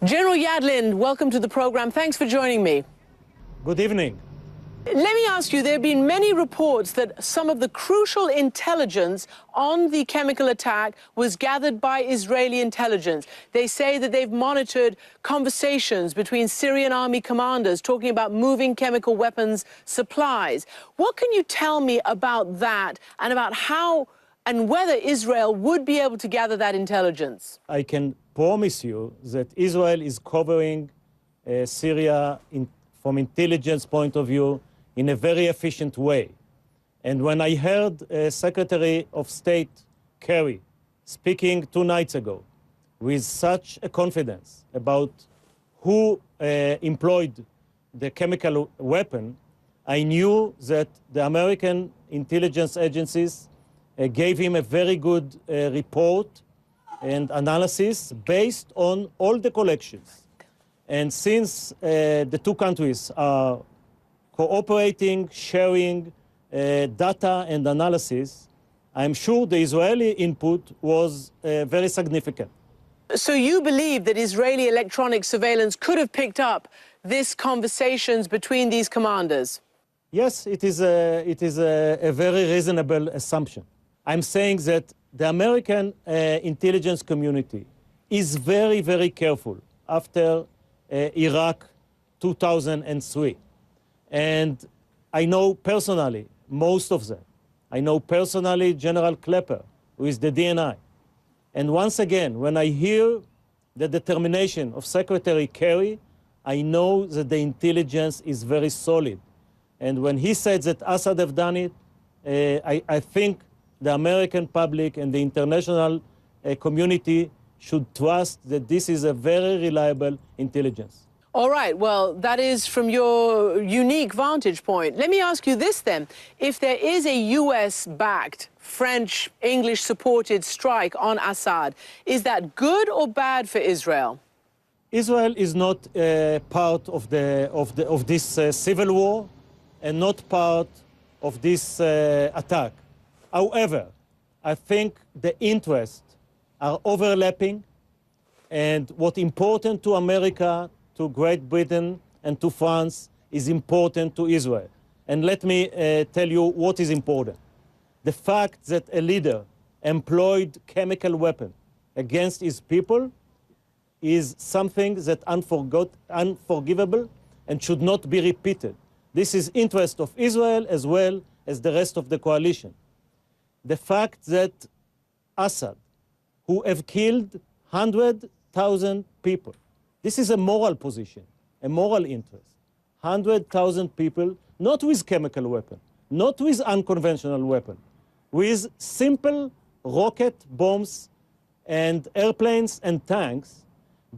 General Yadlin, welcome to the program. Thanks for joining me. Good evening. Let me ask you, there have been many reports that some of the crucial intelligence on the chemical attack was gathered by Israeli intelligence. They say that they've monitored conversations between Syrian army commanders talking about moving chemical weapons supplies. What can you tell me about that and about how and whether Israel would be able to gather that intelligence? I can promise you that Israel is covering Syria from intelligence point of view in a very efficient way. And when I heard Secretary of State Kerry speaking 2 nights ago with such a confidence about who employed the chemical weapon, I knew that the American intelligence agencies gave him a very good report and analysis based on all the collections. And since the two countries are cooperating, sharing data and analysis, I'm sure the Israeli input was very significant. So you believe that Israeli electronic surveillance could have picked up these conversations between these commanders? Yes, it is a very reasonable assumption. I'm saying that the American intelligence community is very, very careful after Iraq 2003. And I know personally most of them. I know personally General Klepper, who is the DNI. And once again, when I hear the determination of Secretary Kerry, I know that the intelligence is very solid. And when he said that Assad have done it, I think the American public and the international community should trust that this is a very reliable intelligence. All right, well, that is from your unique vantage point. Let me ask you this then. If there is a US-backed, French, English-supported strike on Assad, is that good or bad for Israel? Israel is not part of this civil war and not part of this attack. However, I think the interests are overlapping, and what's important to America, to Great Britain, and to France is important to Israel. And let me tell you what is important. The fact that a leader employed chemical weapon against his people is something that unforgivable and should not be repeated. This is interest of Israel as well as the rest of the coalition. The fact that Assad, who have killed 100,000 people, this is a moral position, a moral interest. 100,000 people, not with chemical weapon, not with unconventional weapon, with simple rocket bombs and airplanes and tanks,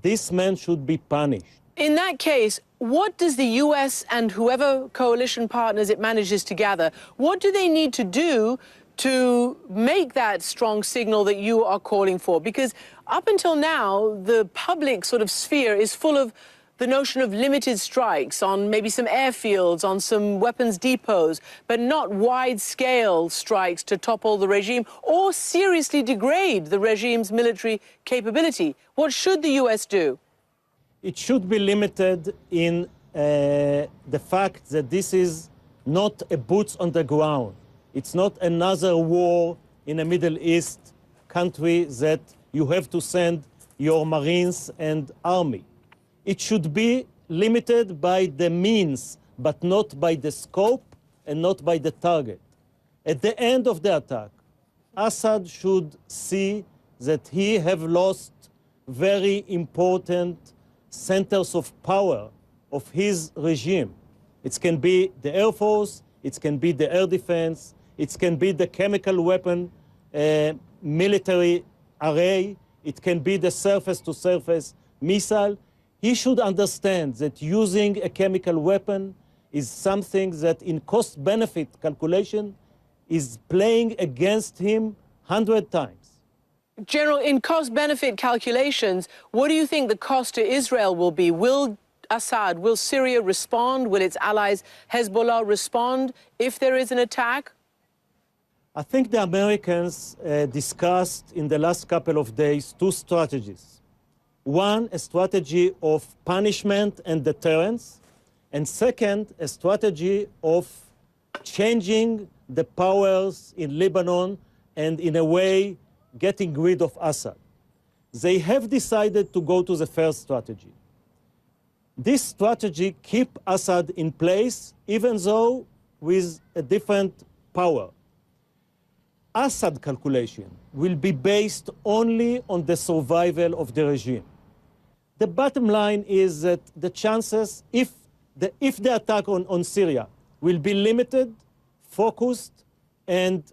this man should be punished. In that case, what does the US and whoever coalition partners it manages to gather, what do they need to do to make that strong signal that you are calling for? Because up until now, the public sort of sphere is full of the notion of limited strikes on maybe some airfields, on some weapons depots, but not wide-scale strikes to topple the regime or seriously degrade the regime's military capability. What should the US do? It should be limited in the fact that this is not a boots on the ground. It's not another war in a Middle East country that you have to send your Marines and army. It should be limited by the means, but not by the scope and not by the target. At the end of the attack, Assad should see that he have lost very important centers of power of his regime. It can be the Air Force, it can be the air defense, it can be the chemical weapon military array, it can be the surface-to-surface missile. He should understand that using a chemical weapon is something that in cost-benefit calculation is playing against him 100 times. General, in cost-benefit calculations, what do you think the cost to Israel will be? Will Assad, will Syria respond? Will its allies Hezbollah respond if there is an attack? I think the Americans discussed in the last couple of days two strategies. One, a strategy of punishment and deterrence, and second, a strategy of changing the powers in Lebanon and in a way getting rid of Assad. They have decided to go to the first strategy. This strategy keeps Assad in place, even though with a different power. Assad calculation will be based only on the survival of the regime. The bottom line is that the chances, if the attack on Syria will be limited, focused, and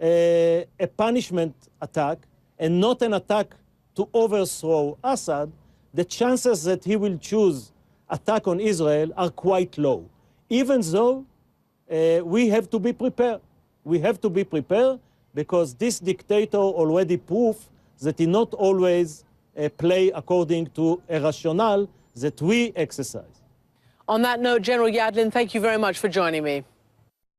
a punishment attack, and not an attack to overthrow Assad, the chances that he will choose attack on Israel are quite low. Even though we have to be prepared. We have to be prepared because this dictator already proved that he not always play according to a rationale that we exercise. On that note, General Yadlin, thank you very much for joining me.